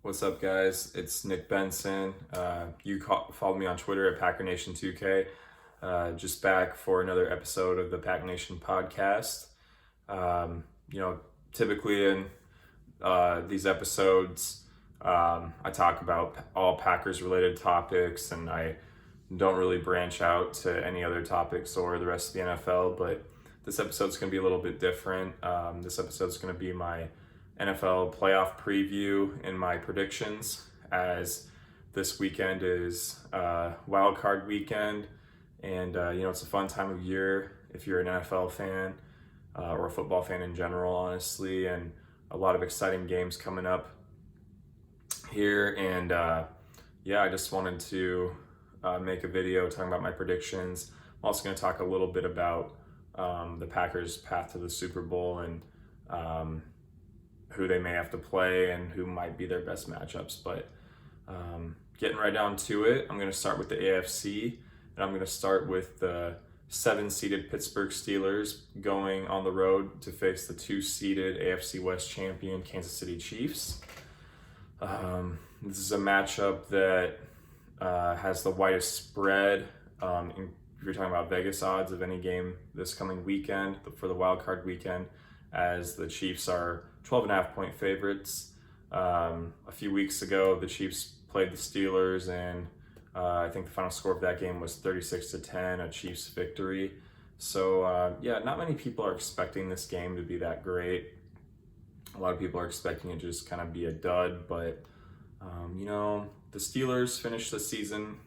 What's up, guys? It's Nick Benson. Follow me on Twitter at PackerNation2K. Just back for another episode of the Packer Nation podcast. Um, you know, Typically in these episodes, I talk about all Packers related topics, and I don't really branch out to any other topics or the rest of the NFL. But this episode's going to be a little bit different. This episode's going to be my NFL playoff preview and my predictions, as this weekend is wild card weekend, and it's a fun time of year if you're an NFL fan or a football fan in general, honestly, and a lot of exciting games coming up here. And I just wanted to make a video talking about my predictions. I'm also going to talk a little bit about the Packers' path to the Super Bowl and who they may have to play and who might be their best matchups. But getting right down to it, I'm going to start with the AFC, and I'm going to start with the 7-seeded Pittsburgh Steelers going on the road to face the 2-seeded AFC West champion Kansas City Chiefs. This is a matchup that has the widest spread. If you're talking about Vegas odds of any game this coming weekend for the wild card weekend, as the Chiefs are 12.5-point favorites. A few weeks ago, the Chiefs played the Steelers, and I think the final score of that game was 36-10, a Chiefs victory. So not many people are expecting this game to be that great. A lot of people are expecting it to just kind of be a dud, but the Steelers finished the season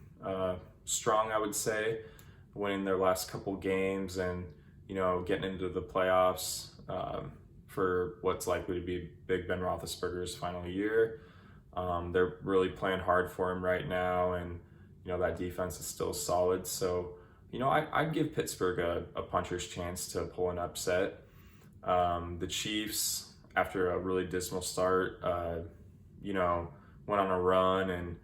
strong, I would say, winning their last couple games and getting into the playoffs for what's likely to be Big Ben Roethlisberger's final year. They're really playing hard for him right now, and that defense is still solid. So I'd give Pittsburgh a puncher's chance to pull an upset. The Chiefs, after a really dismal start, went on a run and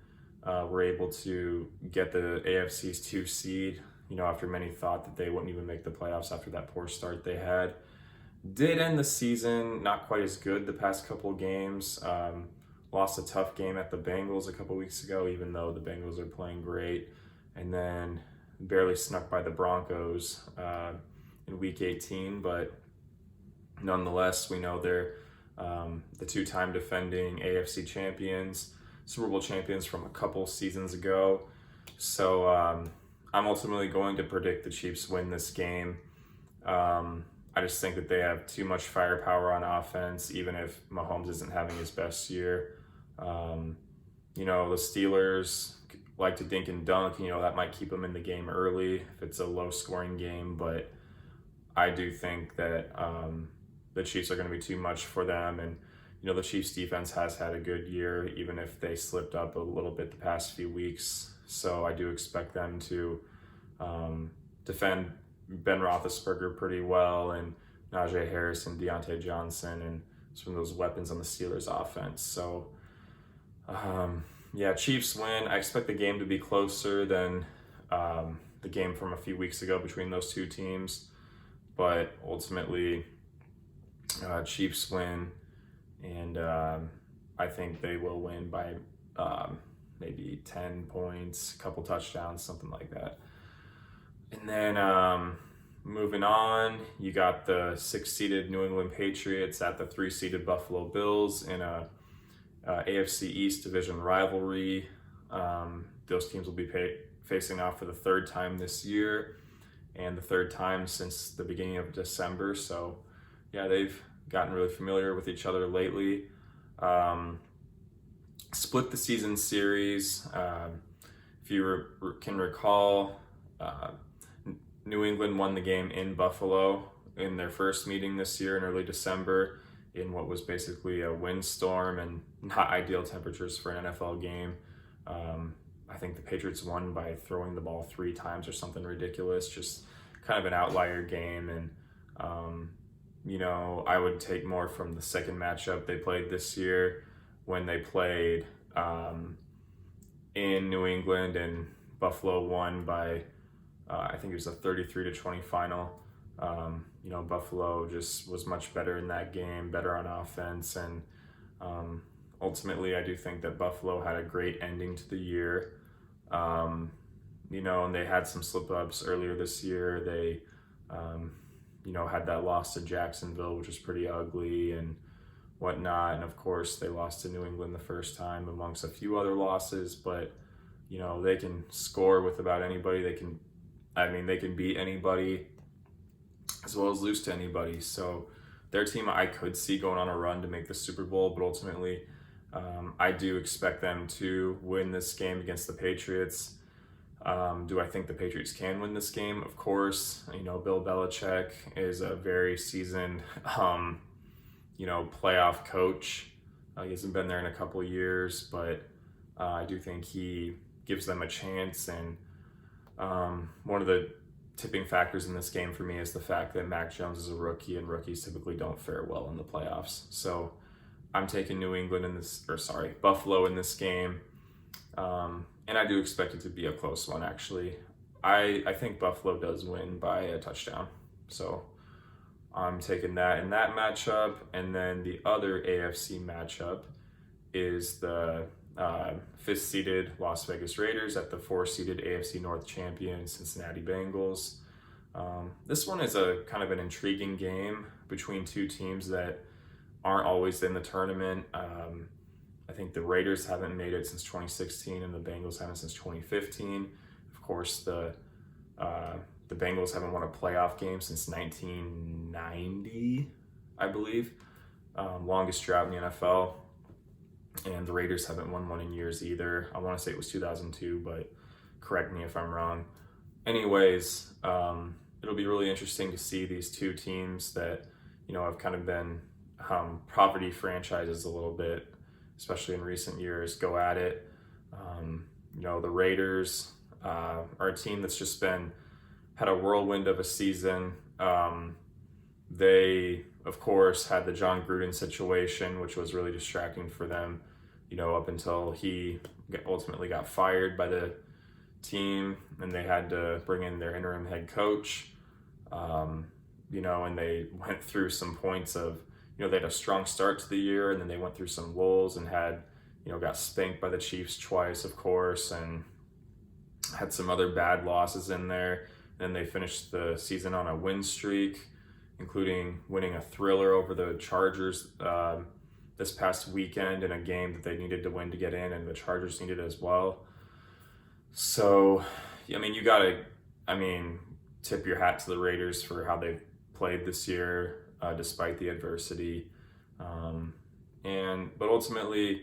were able to get the AFC's 2 seed. After many thought that they wouldn't even make the playoffs after that poor start they had. Did end the season not quite as good the past couple of games. Lost a tough game at the Bengals a couple weeks ago, even though the Bengals are playing great. And then barely snuck by the Broncos in Week 18. But nonetheless, we know they're the 2-time defending AFC champions, Super Bowl champions from a couple seasons ago. So I'm ultimately going to predict the Chiefs win this game. I just think that they have too much firepower on offense, even if Mahomes isn't having his best year. The Steelers like to dink and dunk. That might keep them in the game early if it's a low-scoring game. But I do think that the Chiefs are going to be too much for them. And, the Chiefs defense has had a good year, even if they slipped up a little bit the past few weeks. So I do expect them to defend Ben Roethlisberger pretty well, and Najee Harris and Deontay Johnson, and some of those weapons on the Steelers offense. So Chiefs win. I expect the game to be closer than the game from a few weeks ago between those two teams, but ultimately Chiefs win, and I think they will win by maybe 10 points, a couple touchdowns, something like that. And then moving on, you got the 6-seeded New England Patriots at the 3-seeded Buffalo Bills in a AFC East division rivalry. Those teams will be facing off for the 3rd time this year, and the 3rd time since the beginning of December. So they've gotten really familiar with each other lately. Split the season series. If you can recall, New England won the game in Buffalo in their first meeting this year in early December in what was basically a windstorm and not ideal temperatures for an NFL game. I think the Patriots won by throwing the ball 3 times or something ridiculous, just kind of an outlier game. And, I would take more from the second matchup they played this year when they played in New England, and Buffalo won by I think it was a 33-20 final. Buffalo just was much better in that game, better on offense, and ultimately, I do think that Buffalo had a great ending to the year. And they had some slip-ups earlier this year. They, had that loss to Jacksonville, which was pretty ugly and whatnot. And of course, they lost to New England the first time amongst a few other losses. But, they can score with about anybody. They can beat anybody as well as lose to anybody. So their team I could see going on a run to make the Super Bowl, but ultimately I do expect them to win this game against the Patriots. Do I think the Patriots can win this game? Of course. Bill Belichick is a very seasoned, playoff coach. He hasn't been there in a couple of years, but I do think he gives them a chance. And one of the tipping factors in this game for me is the fact that Mac Jones is a rookie, and rookies typically don't fare well in the playoffs. So I'm taking Buffalo in this game. And I do expect it to be a close one, actually. I think Buffalo does win by a touchdown. So I'm taking that in that matchup. And then the other AFC matchup is the fifth-seeded Las Vegas Raiders at the four-seeded AFC North champion Cincinnati Bengals. This one is a kind of an intriguing game between two teams that aren't always in the tournament. I think the Raiders haven't made it since 2016, and the Bengals haven't since 2015. Of course, the Bengals haven't won a playoff game since 1990, I believe. Longest drought in the NFL. And the Raiders haven't won one in years either. I want to say it was 2002, but correct me if I'm wrong. Anyways, it'll be really interesting to see these two teams that, have kind of been poverty franchises a little bit, especially in recent years, go at it. The Raiders are a team that's just had a whirlwind of a season. They, of course, had the John Gruden situation, which was really distracting for them, up until he ultimately got fired by the team, and they had to bring in their interim head coach. And they went through some points of, they had a strong start to the year, and then they went through some lulls and got spanked by the Chiefs twice, of course, and had some other bad losses in there. Then they finished the season on a win streak, including winning a thriller over the Chargers this past weekend in a game that they needed to win to get in, and the Chargers needed as well. So, you got to, tip your hat to the Raiders for how they've played this year, despite the adversity. But ultimately,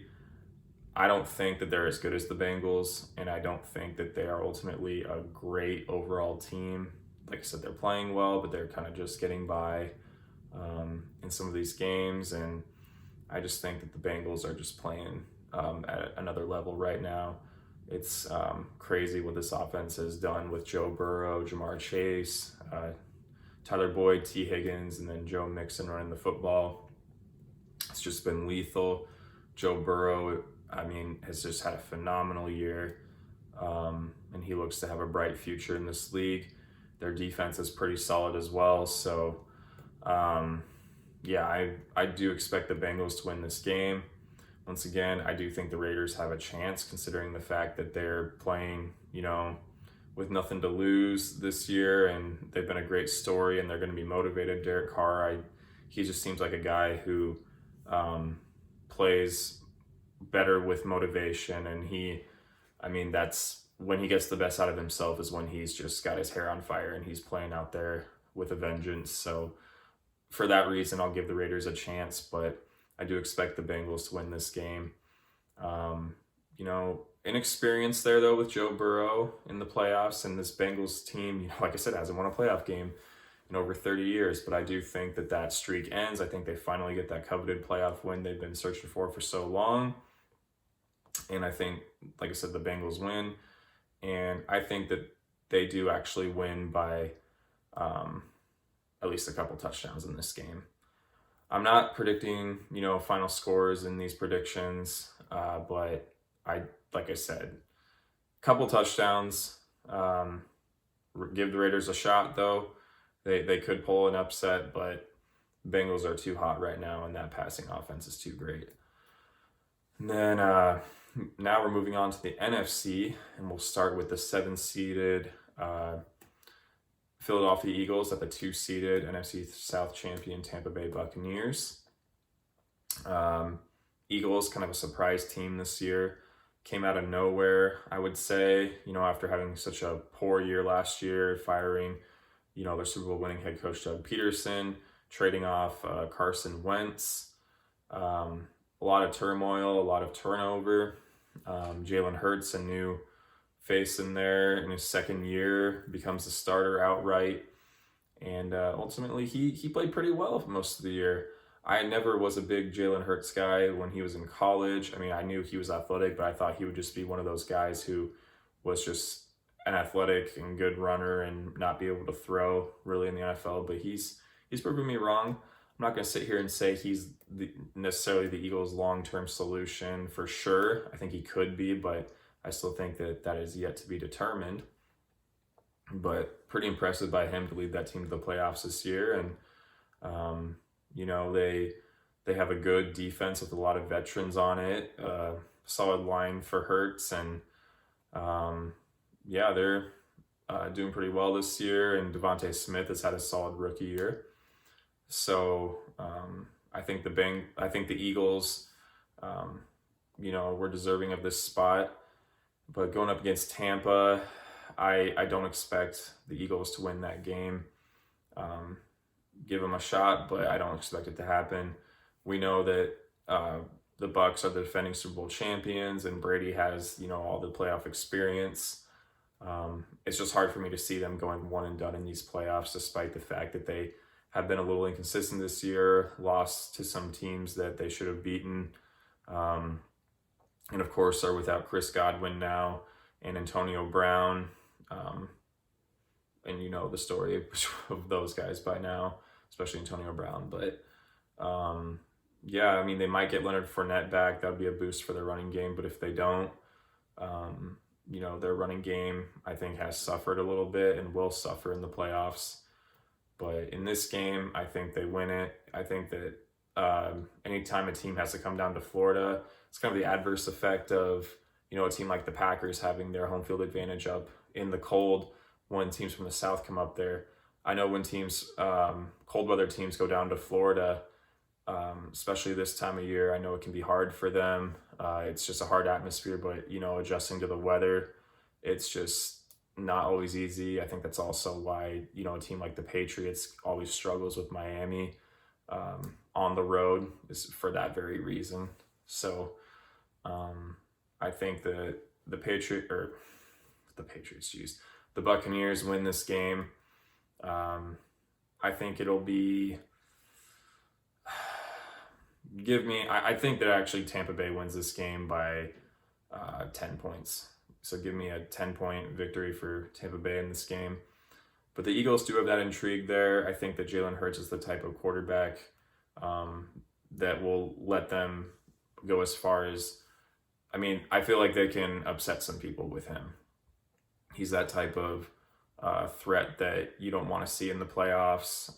I don't think that they're as good as the Bengals, and I don't think that they are ultimately a great overall team. Like I said, they're playing well, but they're kind of just getting by in some of these games. And I just think that the Bengals are just playing at another level right now. It's crazy what this offense has done with Joe Burrow, Jamar Chase, Tyler Boyd, T. Higgins, and then Joe Mixon running the football. It's just been lethal. Joe Burrow, has just had a phenomenal year, and he looks to have a bright future in this league. Their defense is pretty solid as well. So, I do expect the Bengals to win this game. Once again, I do think the Raiders have a chance, considering the fact that they're playing, with nothing to lose this year, and they've been a great story, and they're going to be motivated. Derek Carr, he just seems like a guy who plays better with motivation, and that's when he gets the best out of himself, is when he's just got his hair on fire and he's playing out there with a vengeance. So for that reason, I'll give the Raiders a chance, but I do expect the Bengals to win this game. Inexperience there, though, with Joe Burrow in the playoffs, and this Bengals team, like I said, hasn't won a playoff game in over 30 years, but I do think that streak ends. I think they finally get that coveted playoff win they've been searching for so long. And I think, like I said, the Bengals win, and I think that they do actually win by at least a couple touchdowns in this game. I'm not predicting, final scores in these predictions, but like I said, couple touchdowns. Give the Raiders a shot, though. They could pull an upset, but Bengals are too hot right now, and that passing offense is too great. And then now we're moving on to the NFC, and we'll start with the 7-seeded Philadelphia Eagles at the 2-seeded Nfc South champion Tampa Bay Buccaneers. Eagles, kind of a surprise team this year. Came out of nowhere, I would say, after having such a poor year last year, firing, their Super Bowl winning head coach Doug Peterson, trading off Carson Wentz. A lot of turmoil, a lot of turnover. Jalen Hurts, a new face in there in his second year, becomes a starter outright. And ultimately, he played pretty well for most of the year. I never was a big Jalen Hurts guy when he was in college. I mean, I knew he was athletic, but I thought he would just be one of those guys who was just an athletic and good runner and not be able to throw really in the NFL. But he's proven me wrong. I'm not going to sit here and say he's necessarily the Eagles' long-term solution for sure. I think he could be, but I still think that is yet to be determined. But pretty impressive by him to lead that team to the playoffs this year. And, they have a good defense with a lot of veterans on it, solid line for Hurts, and they're doing pretty well this year. And Devontae Smith has had a solid rookie year. So I think the Eagles, were deserving of this spot. But going up against Tampa, I don't expect the Eagles to win that game. Give them a shot, but I don't expect it to happen. We know that the Bucs are the defending Super Bowl champions, and Brady has all the playoff experience. It's just hard for me to see them going one and done in these playoffs, despite the fact that they have been a little inconsistent this year, lost to some teams that they should have beaten, and of course are without Chris Godwin now and Antonio Brown, and the story of those guys by now, especially Antonio Brown. But they might get Leonard Fournette back. That would be a boost for their running game. But if they don't, their running game, I think, has suffered a little bit and will suffer in the playoffs. But in this game, I think they win it. I think that anytime a team has to come down to Florida, it's kind of the adverse effect of, a team like the Packers having their home field advantage up in the cold when teams from the South come up there. I know when cold weather teams go down to Florida, especially this time of year, I know it can be hard for them. It's just a hard atmosphere, but, adjusting to the weather, it's just not always easy. I think that's also why, a team like the Patriots always struggles with Miami on the road, is for that very reason. So I think that the Buccaneers win this game. I think it'll be, I think that actually Tampa Bay wins this game by 10 points. So give me a 10-point victory for Tampa Bay in this game. But the Eagles do have that intrigue there. I think that Jalen Hurts is the type of quarterback that will let them go as far as, I feel like they can upset some people with him. He's that type of threat that you don't want to see in the playoffs,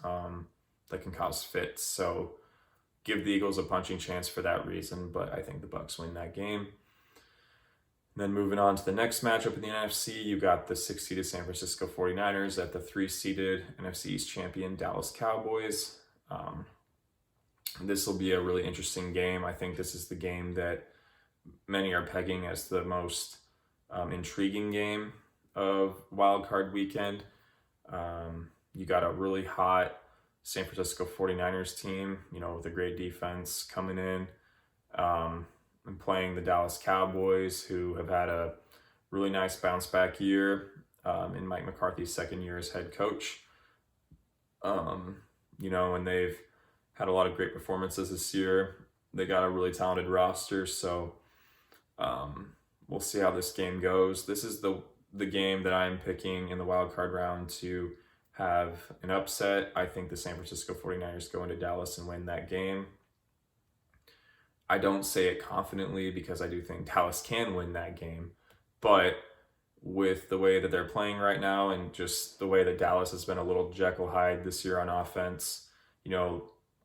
that can cause fits. So give the Eagles a punching chance for that reason, but I think the Bucs win that game. And then moving on to the next matchup in the NFC, you got the 6-seeded San Francisco 49ers at the 3-seeded NFC East champion Dallas Cowboys. This will be a really interesting game. I think this is the game that many are pegging as the most intriguing game of Wild Card Weekend. You got a really hot San Francisco 49ers team, with a great defense coming in and playing the Dallas Cowboys, who have had a really nice bounce back year in Mike McCarthy's second year as head coach. And they've had a lot of great performances this year. They got a really talented roster, so we'll see how this game goes. This is the game that I'm picking in the wild card round to have an upset. I think the San Francisco 49ers go into Dallas and win that game. I don't say it confidently because I do think Dallas can win that game, but with the way that they're playing right now and just the way that Dallas has been a little Jekyll Hyde this year on offense,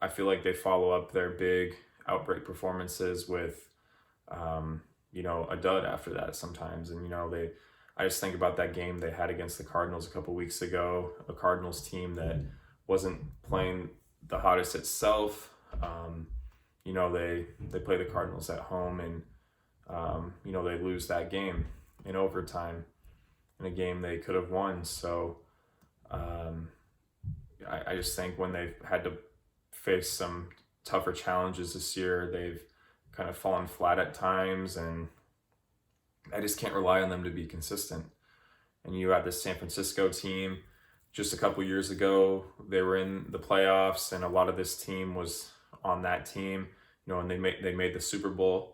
I feel like they follow up their big outbreak performances with a dud after that sometimes. And, I just think about that game they had against the Cardinals a couple weeks ago, a Cardinals team that wasn't playing the hottest itself. They play the Cardinals at home, and, they lose that game in overtime in a game they could have won. So I just think when they've had to face some tougher challenges this year, they've kind of fallen flat at times, and I just can't rely on them to be consistent. And you have this San Francisco team. Just a couple years ago, they were in the playoffs, and a lot of this team was on that team, and they made the Super Bowl.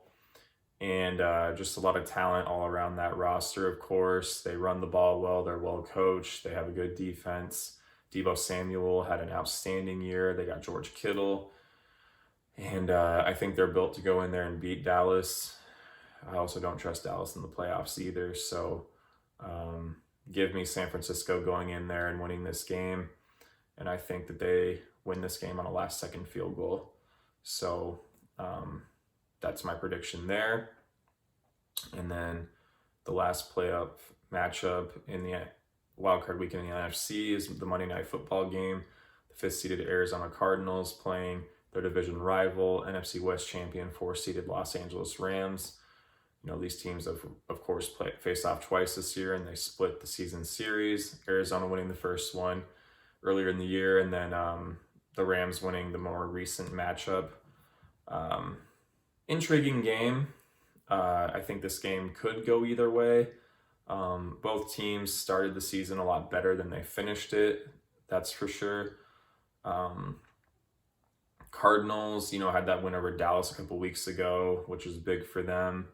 And just a lot of talent all around that roster, of course. They run the ball well. They're well coached. They have a good defense. Deebo Samuel had an outstanding year. They got George Kittle. And I think they're built to go in there and beat Dallas. I also don't trust Dallas in the playoffs either. So give me San Francisco going in there and winning this game. And I think that they win this game on a last-second field goal. So that's my prediction there. And then the last playoff matchup in the wildcard weekend in the NFC is the Monday Night Football game. The 5th-seeded Arizona Cardinals playing their division rival, NFC West champion, 4th-seeded Los Angeles Rams. These teams have, of course, faced off twice this year, and they split the season series. Arizona winning the first one earlier in the year, and then the Rams winning the more recent matchup. Intriguing game. I think this game could go either way. Both teams started the season a lot better than they finished it. That's for sure. Cardinals, had that win over Dallas a couple weeks ago, which was big for them.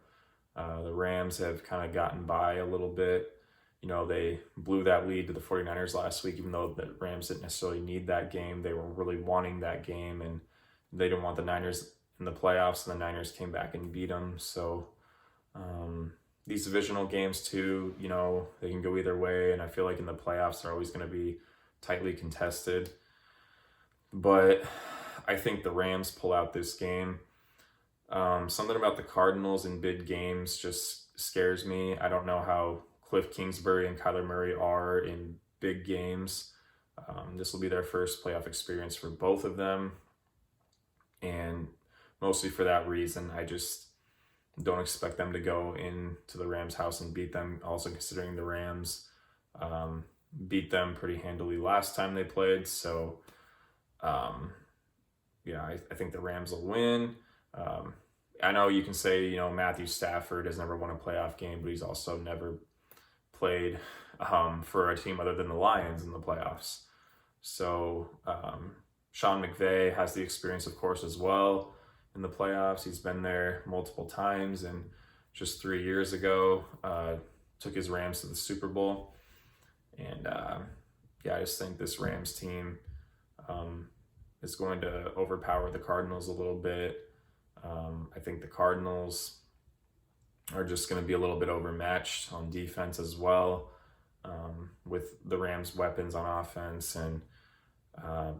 The Rams have kind of gotten by a little bit. They blew that lead to the 49ers last week, even though the Rams didn't necessarily need that game. They were really wanting that game, and they didn't want the Niners in the playoffs, and the Niners came back and beat them. So these divisional games too, they can go either way, and I feel like in the playoffs they're always going to be tightly contested. But I think the Rams pull out this game. Something about the Cardinals in big games just scares me. I don't know how Cliff Kingsbury and Kyler Murray are in big games. This will be their first playoff experience for both of them. And mostly for that reason, I just don't expect them to go into the Rams' house and beat them. Also considering the Rams beat them pretty handily last time they played. So, I think the Rams will win. I know you can say, Matthew Stafford has never won a playoff game, but he's also never played for a team other than the Lions in the playoffs. So Sean McVay has the experience, of course, as well in the playoffs. He's been there multiple times, and just 3 years ago took his Rams to the Super Bowl. And I just think this Rams team is going to overpower the Cardinals a little bit. I think the Cardinals are just going to be a little bit overmatched on defense as well, with the Rams' weapons on offense. And I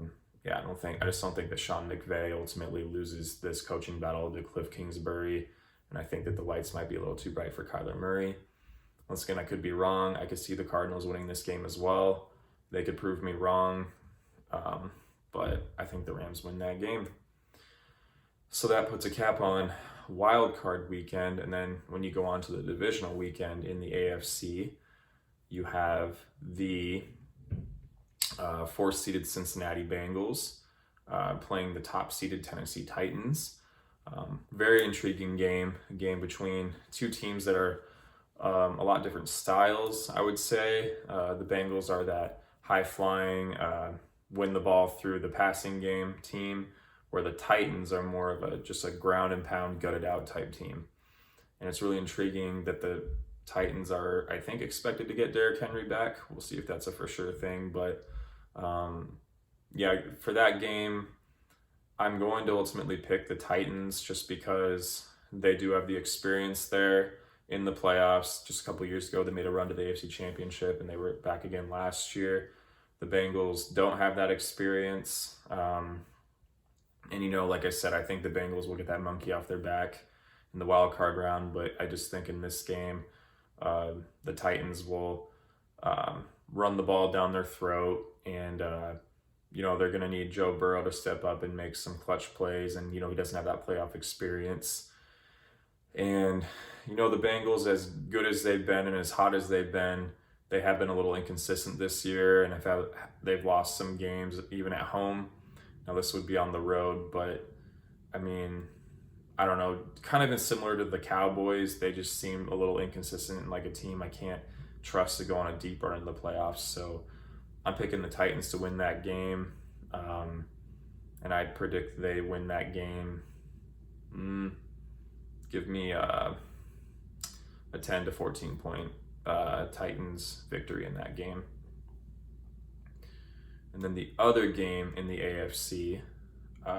just don't think that Sean McVay ultimately loses this coaching battle to Cliff Kingsbury. And I think that the lights might be a little too bright for Kyler Murray. Once again, I could be wrong. I could see the Cardinals winning this game as well. They could prove me wrong. But I think the Rams win that game. So that puts a cap on wild card weekend. And then when you go on to the divisional weekend in the AFC, you have the 4th-seeded Cincinnati Bengals playing the top-seeded Tennessee Titans. Very intriguing game. A game between two teams that are a lot different styles, I would say. The Bengals are that high-flying, win the ball through the passing game team, where the Titans are more of just a ground and pound, gutted out type team. And it's really intriguing that the Titans are, I think, expected to get Derrick Henry back. We'll see if that's a for sure thing. But for that game, I'm going to ultimately pick the Titans just because they do have the experience there in the playoffs. Just a couple years ago, they made a run to the AFC Championship, and they were back again last year. The Bengals don't have that experience. And, like I said, I think the Bengals will get that monkey off their back in the wild card round, but I just think in this game, the Titans will run the ball down their throat, and they're going to need Joe Burrow to step up and make some clutch plays, and he doesn't have that playoff experience. And the Bengals, as good as they've been and as hot as they've been, they have been a little inconsistent this year, and they've lost some games even at home. Now this would be on the road, but I mean, I don't know, kind of been similar to the Cowboys. They just seem a little inconsistent and like a team I can't trust to go on a deep run in the playoffs. So I'm picking the Titans to win that game, and I predict they win that game. Give me a 10 to 14 point Titans victory in that game. And then the other game in the AFC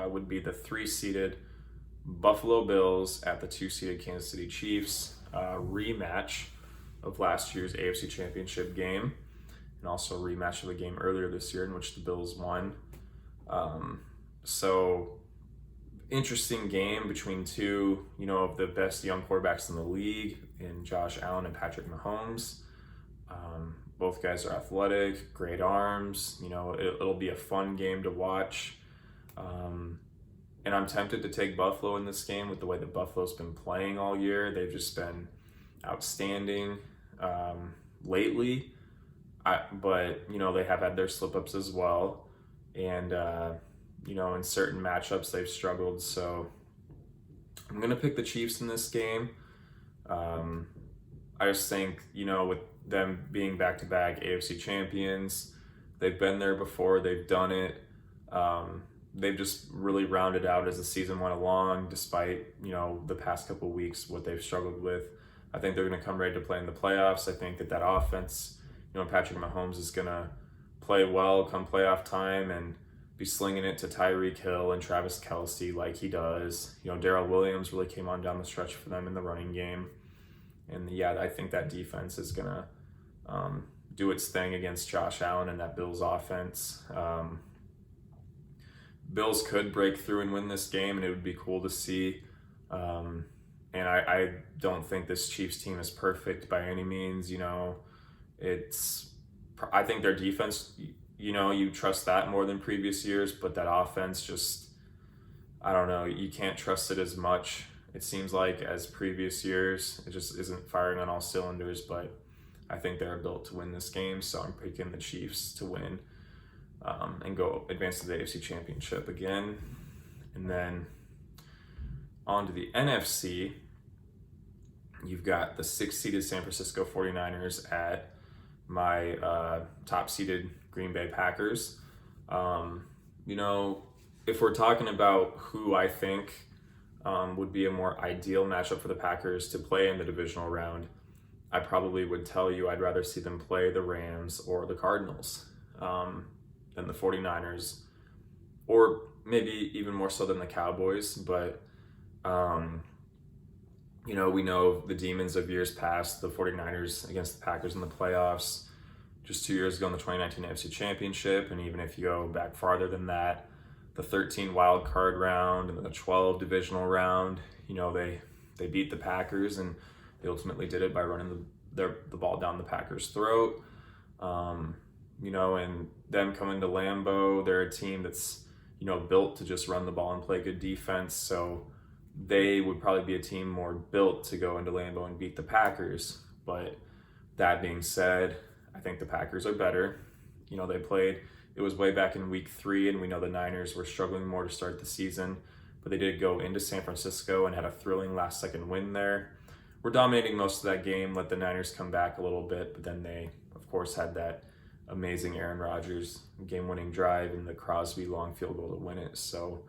would be the 3-seeded Buffalo Bills at the 2-seeded Kansas City Chiefs, rematch of last year's AFC Championship game, and also a rematch of a game earlier this year in which the Bills won. So interesting game between two, of the best young quarterbacks in the league, in Josh Allen and Patrick Mahomes. Both guys are athletic, great arms. It'll be a fun game to watch. And I'm tempted to take Buffalo in this game with the way that Buffalo's been playing all year. They've just been outstanding lately. But they have had their slip-ups as well. And, in certain matchups, they've struggled. So I'm going to pick the Chiefs in this game. I just think, with them being back-to-back AFC champions, they've been there before, they've done it. They've just really rounded out as the season went along, despite, the past couple of weeks, what they've struggled with. I think they're going to come ready to play in the playoffs. I think that offense, Patrick Mahomes is going to play well come playoff time and be slinging it to Tyreek Hill and Travis Kelce like he does. Darrell Williams really came on down the stretch for them in the running game. And I think that defense is going to do its thing against Josh Allen and that Bills offense. Bills could break through and win this game, and it would be cool to see. And I don't think this Chiefs team is perfect by any means. I think their defense, you trust that more than previous years, but that offense just, I don't know, you can't trust it as much, it seems like, as previous years. It just isn't firing on all cylinders, but I think they're built to win this game, so I'm picking the Chiefs to win and go advance to the AFC Championship again. And then on to the NFC, you've got the 6-seeded San Francisco 49ers at my top-seeded Green Bay Packers. If we're talking about who I think would be a more ideal matchup for the Packers to play in the divisional round, I probably would tell you I'd rather see them play the Rams or the Cardinals than the 49ers, or maybe even more so than the Cowboys. But, we know the demons of years past, the 49ers against the Packers in the playoffs, just 2 years ago in the 2019 NFC Championship, and even if you go back farther than that, the 13 wild card round and then the 12 divisional round, they beat the Packers, and they ultimately did it by running the ball down the Packers' throat. And them coming to Lambeau, they're a team that's, built to just run the ball and play good defense. So they would probably be a team more built to go into Lambeau and beat the Packers. But that being said, I think the Packers are better. It was way back in week 3, and we know the Niners were struggling more to start the season, but they did go into San Francisco and had a thrilling last-second win there. We're dominating most of that game, let the Niners come back a little bit, but then they, of course, had that amazing Aaron Rodgers game-winning drive and the Crosby long field goal to win it. So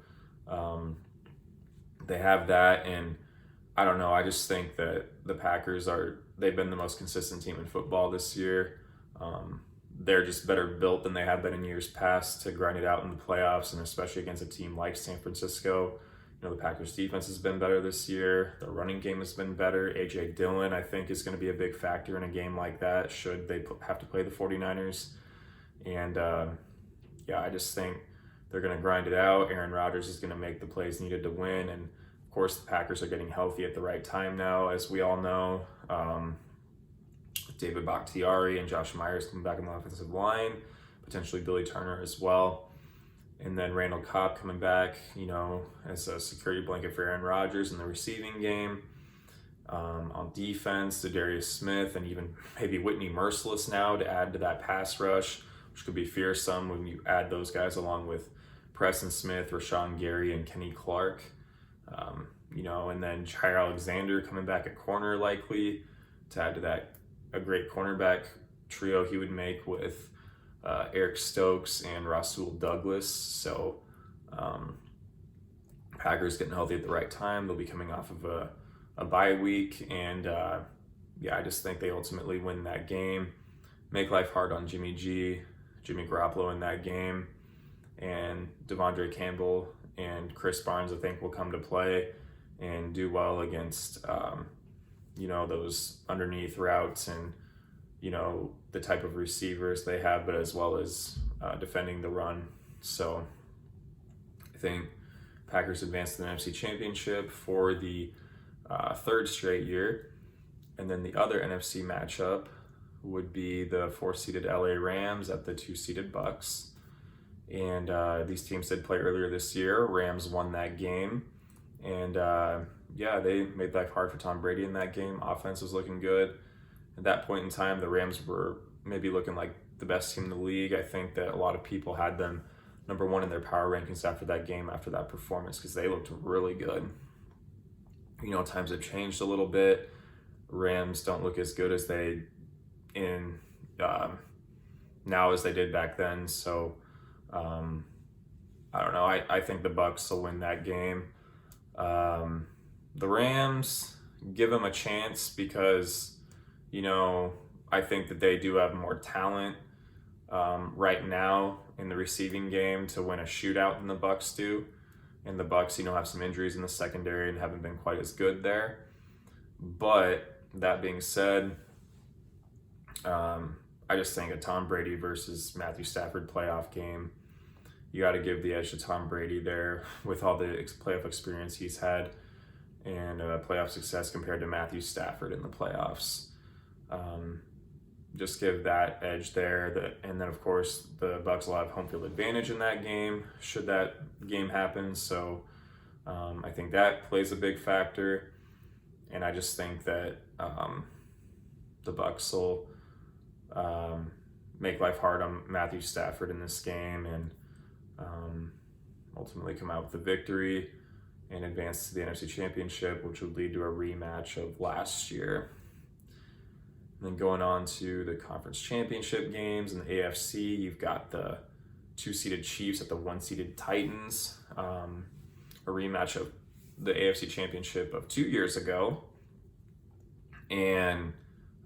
they have that, and I don't know, I just think that the Packers they've been the most consistent team in football this year. They're just better built than they have been in years past to grind it out in the playoffs, and especially against a team like San Francisco. The Packers defense has been better this year. The running game has been better. A.J. Dillon, I think, is going to be a big factor in a game like that, should they have to play the 49ers. And, I just think they're going to grind it out. Aaron Rodgers is going to make the plays needed to win. And, Of course, the Packers are getting healthy at the right time now, as we all know. David Bakhtiari and Josh Myers coming back on the offensive line, potentially Billy Turner as well. And then Randall Cobb coming back, as a security blanket for Aaron Rodgers in the receiving game. On defense, Darius Smith and even maybe Whitney Merciless now to add to that pass rush, which could be fearsome when you add those guys along with Preston Smith, Rashawn Gary, and Kenny Clark. And then Jair Alexander coming back at corner likely to add to that a great cornerback trio he would make with Eric Stokes and Rasul Douglas. So Packers getting healthy at the right time. They'll be coming off of a bye week, and I just think they ultimately win that game. Make life hard on Jimmy Garoppolo in that game, and Devondre Campbell and Chris Barnes I think will come to play and do well against those underneath routes and the type of receivers they have, but as well as defending the run. So I think Packers advanced to the NFC Championship for the third straight year. And then the other NFC matchup would be the 4-seeded LA Rams at the 2-seeded Bucks. And these teams did play earlier this year. Rams won that game. And they made life hard for Tom Brady in that game. Offense was looking good. At that point in time, the Rams were maybe looking like the best team in the league. I think that a lot of people had them number one in their power rankings after that game, after that performance, because they looked really good. Times have changed a little bit. Rams don't look as good as they now as they did back then. So I don't know. I think the Bucks will win that game. The Rams, give them a chance because I think that they do have more talent right now in the receiving game to win a shootout than the Bucks do. And the Bucks, have some injuries in the secondary and haven't been quite as good there. But that being said, I just think a Tom Brady versus Matthew Stafford playoff game, you got to give the edge to Tom Brady there with all the playoff experience he's had and playoff success compared to Matthew Stafford in the playoffs. Just give that edge there. And then, of course, the Bucs will have home field advantage in that game, should that game happen. So I think that plays a big factor. And I just think that the Bucs will make life hard on Matthew Stafford in this game and ultimately come out with the victory and advance to the NFC Championship, which would lead to a rematch of last year. And then going on to the conference championship games in the AFC, you've got the 2-seeded Chiefs at the 1-seeded Titans, a rematch of the AFC Championship of 2 years ago. And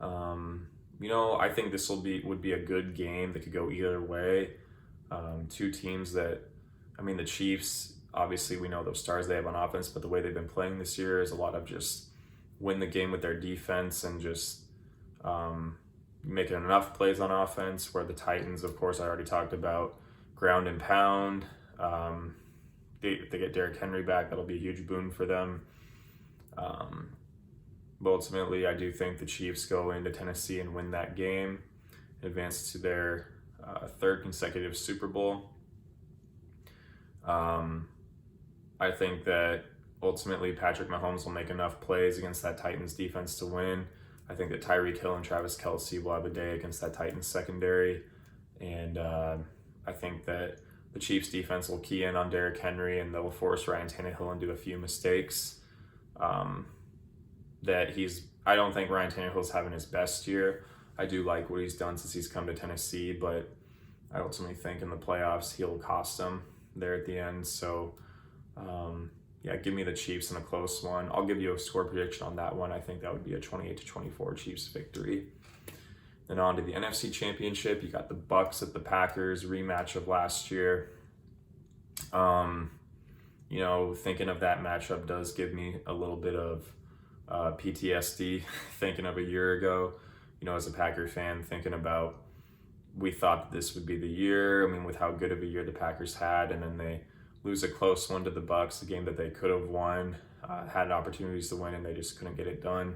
I think this would be a good game that could go either way. Two teams that, the Chiefs, obviously we know those stars they have on offense, but the way they've been playing this year is a lot of just win the game with their defense and just making enough plays on offense, where the Titans, of course, I already talked about ground and pound. If they get Derrick Henry back, that'll be a huge boon for them. But ultimately, I do think the Chiefs go into Tennessee and win that game, advance to their third consecutive Super Bowl. I think that ultimately Patrick Mahomes will make enough plays against that Titans defense to win. I think that Tyreek Hill and Travis Kelce will have a day against that Titans secondary. And I think that the Chiefs defense will key in on Derrick Henry and they'll force Ryan Tannehill into a few mistakes. I don't think Ryan Tannehill's having his best year. I do like what he's done since he's come to Tennessee, but I ultimately think in the playoffs he'll cost them there at the end. So give me the Chiefs in a close one. I'll give you a score prediction on that one. I think that would be a 28-24 Chiefs victory. Then on to the NFC Championship, you got the Bucks at the Packers, rematch of last year. Thinking of that matchup does give me a little bit of PTSD, thinking of a year ago, as a Packer fan, thinking about, we thought that this would be the year. With how good of a year the Packers had, and then they lose a close one to the Bucs, a game that they could have won, had opportunities to win, and they just couldn't get it done.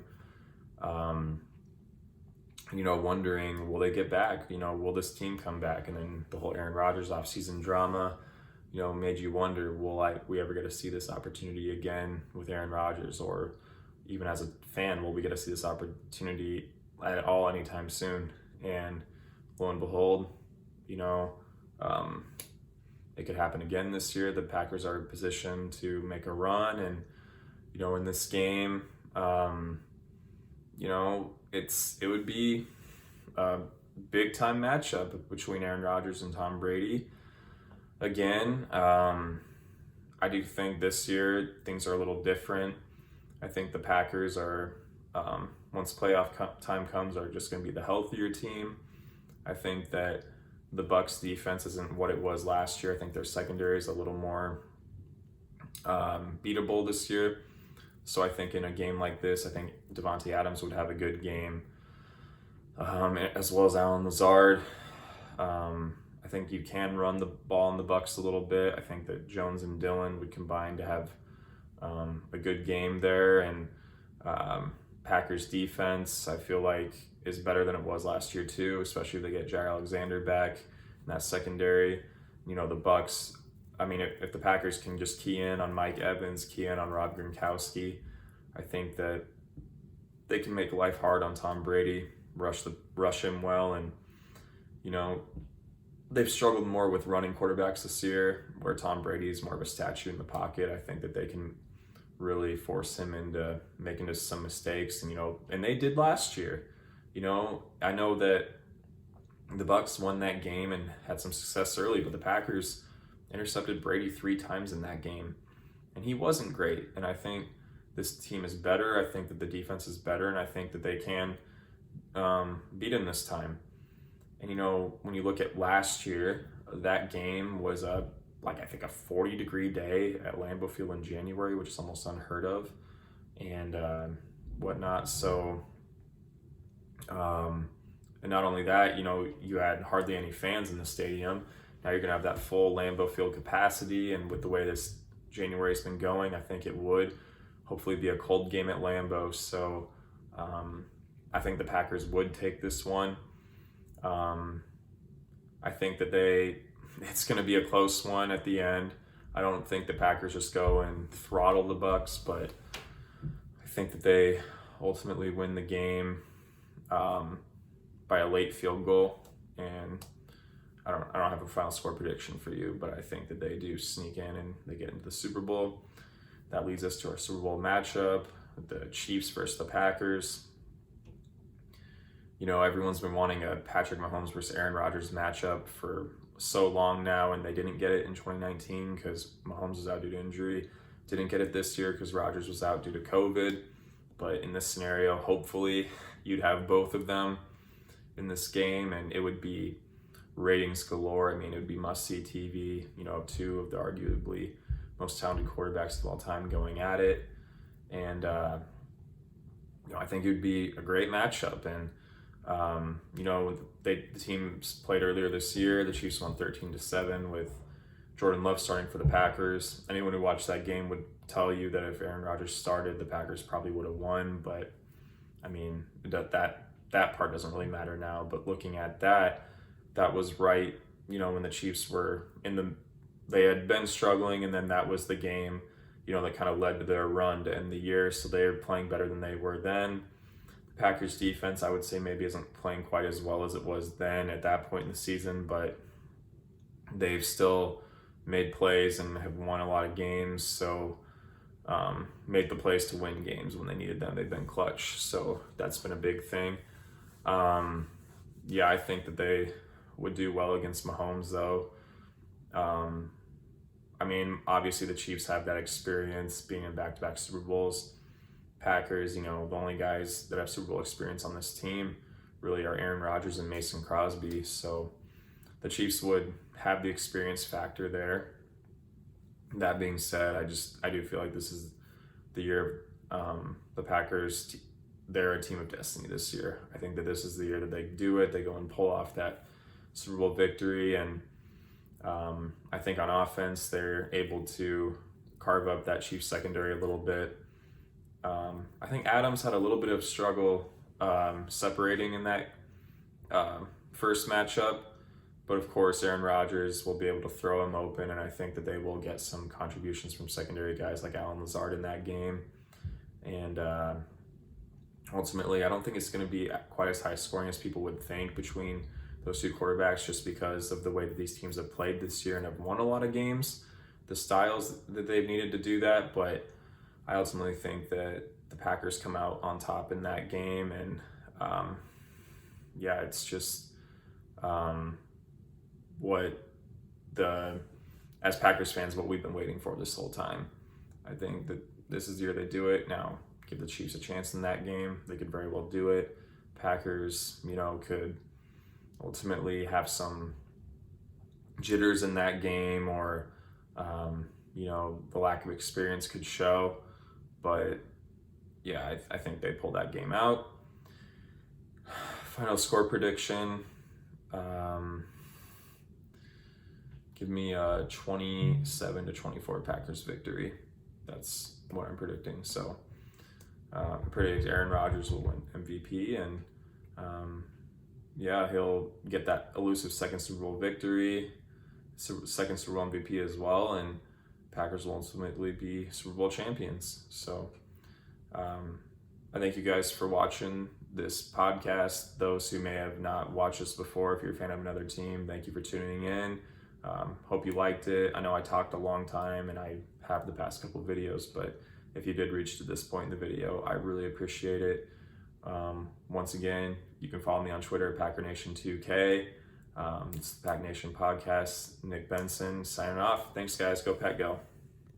Wondering, will they get back? Will this team come back? And then the whole Aaron Rodgers offseason drama, made you wonder, will we ever get to see this opportunity again with Aaron Rodgers? Or even as a fan, will we get to see this opportunity at all anytime soon? And lo and behold, it could happen again this year. The Packers are positioned to make a run, and in this game, it would be a big time matchup between Aaron Rodgers and Tom Brady. Again, I do think this year things are a little different. I think the Packers are, once playoff time comes, are just going to be the healthier team. I think that the Bucs defense isn't what it was last year. I think their secondary is a little more beatable this year. So I think in a game like this, I think Devontae Adams would have a good game, as well as Allen Lazard. I think you can run the ball in the Bucs a little bit. I think that Jones and Dillon would combine to have a good game there. And Packers defense, I feel like, is better than it was last year too, especially if they get Jair Alexander back in that secondary. The Bucs, if the Packers can just key in on Mike Evans, key in on Rob Gronkowski, I think that they can make life hard on Tom Brady, rush him well. And they've struggled more with running quarterbacks this year, where Tom Brady is more of a statue in the pocket. I think that they can really force him into making just some mistakes, and they did last year. I know that the Bucs won that game and had some success early, but the Packers intercepted Brady 3 times in that game, and he wasn't great. And I think this team is better. I think that the defense is better, and I think that they can beat him this time. And when you look at last year, that game was I think a 40-degree day at Lambeau Field in January, which is almost unheard of, and whatnot. So, and not only that, you had hardly any fans in the stadium. Now you're going to have that full Lambeau Field capacity, and with the way this January's been going, I think it would hopefully be a cold game at Lambeau. So I think the Packers would take this one. I think that it's going to be a close one at the end. I don't think the Packers just go and throttle the Bucs, but I think that they ultimately win the game by a late field goal. And I don't have a final score prediction for you, but I think that they do sneak in and they get into the Super Bowl. That leads us to our Super Bowl matchup, the Chiefs versus the Packers. Everyone's been wanting a Patrick Mahomes versus Aaron Rodgers matchup for so long now, and they didn't get it in 2019 because Mahomes was out due to injury. Didn't get it this year because Rodgers was out due to COVID. But in this scenario, hopefully you'd have both of them in this game, and it would be ratings galore. It would be must-see TV, 2 of the arguably most talented quarterbacks of all time going at it. And, I think it would be a great matchup. And, the teams played earlier this year. The Chiefs won 13-7 with Jordan Love starting for the Packers. Anyone who watched that game would tell you that if Aaron Rodgers started, the Packers probably would have won. But that part doesn't really matter now. But looking at that was right. When the Chiefs were they had been struggling, and then that was the game, that kind of led to their run to end the year. So they were playing better than they were then. Packers defense, I would say, maybe isn't playing quite as well as it was then at that point in the season, but they've still made plays and have won a lot of games. So made the plays to win games when they needed them. They've been clutch. So that's been a big thing. I think that they would do well against Mahomes, though. Obviously the Chiefs have that experience being in back-to-back Super Bowls. Packers, the only guys that have Super Bowl experience on this team really are Aaron Rodgers and Mason Crosby. So the Chiefs would have the experience factor there. That being said, I do feel like this is the year of the Packers. They're a team of destiny this year. I think that this is the year that they do it. They go and pull off that Super Bowl victory. And, I think on offense, they're able to carve up that Chiefs secondary a little bit. I think Adams had a little bit of struggle separating in that first matchup, but of course Aaron Rodgers will be able to throw him open, and I think that they will get some contributions from secondary guys like Allen Lazard in that game. And ultimately, I don't think it's going to be quite as high scoring as people would think between those two quarterbacks, just because of the way that these teams have played this year and have won a lot of games, the styles that they've needed to do that. But I ultimately think that the Packers come out on top in that game, and it's just as Packers fans, what we've been waiting for this whole time. I think that this is the year they do it. Now, give the Chiefs a chance in that game. They could very well do it. Packers, could ultimately have some jitters in that game, or, the lack of experience could show. But, I think they pull that game out. Final score prediction. Give me a 27-24 Packers victory. That's what I'm predicting. So I predict Aaron Rodgers will win MVP, and he'll get that elusive second Super Bowl victory, second Super Bowl MVP as well, and Packers will ultimately be Super Bowl champions. So I thank you guys for watching this podcast. Those who may have not watched us before, if you're a fan of another team, thank you for tuning in. Hope you liked it. I know I talked a long time, and I have the past couple of videos, but if you did reach to this point in the video, I really appreciate it. Once again, you can follow me on Twitter at PackerNation2K. It's the Pack Nation Podcast. Nick Benson signing off. Thanks, guys. Go Pack Go.